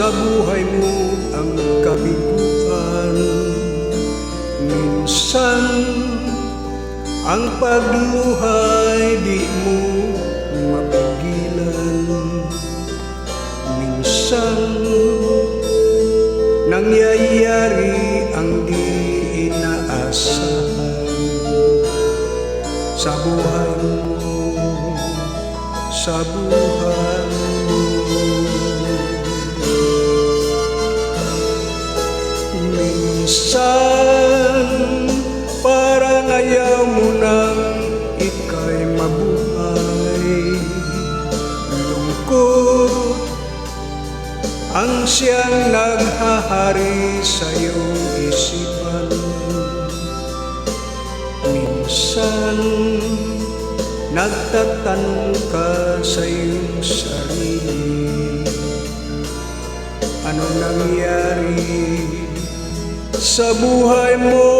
sa buhay mo ang kabiguan. Minsan ang pagluhay di mo mapigilan. Minsan nangyayari ang di inaasahan sa buhay mo, sa buhay mo. Minsan parang ayaw mo nang ika'y mabuhay. Lungkot ang siyang naghahari sa iyong isipan. Minsan nagtatanong ka sa iyong sarili, anong nangyari sa buhay mo?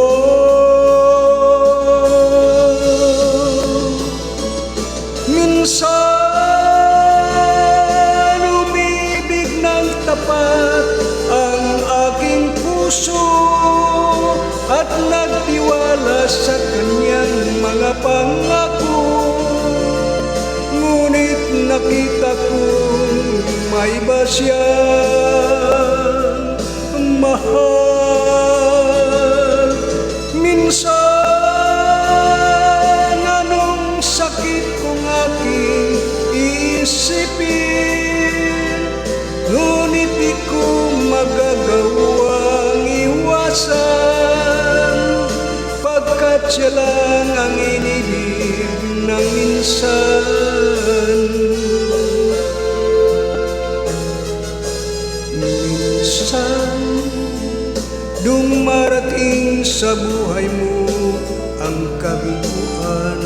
Minsan umibig ng tapat ang aking puso at nagtiwala sa kanyang mga pangako. Ngunit nakita kong may iba siyang mahal. Minsan anong sakit kong aking iisipin, ngunit di ko magagawang iwasan, pagkat siya lang ang inibig ng minsan. Minsan dumarating sa buhay mo ang kabiguan.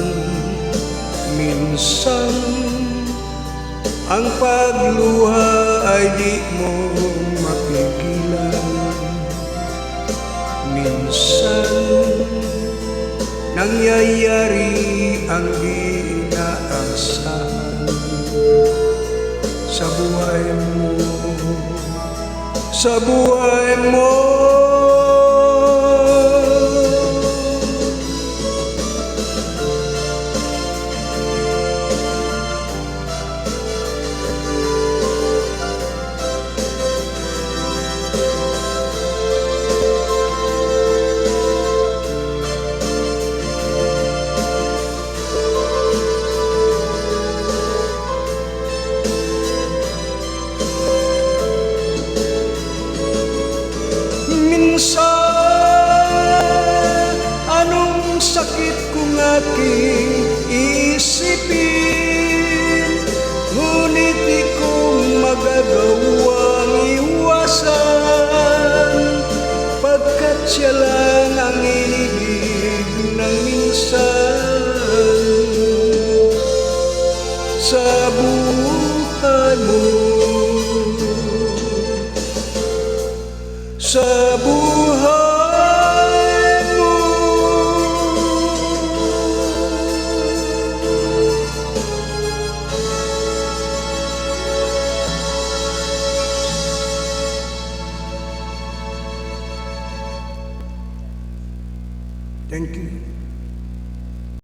Minsan ang pagluha ay di mo mapigilan. Minsan nangyayari ang di inaasahan sa buhay mo, sa buhay mo. Minsan anong sakit kong aking isipin, ngunit di ko magagawang iwasan, pagkat siya lang ang inibig ng minsan sa buhay mo, sa buhay mo. Thank you.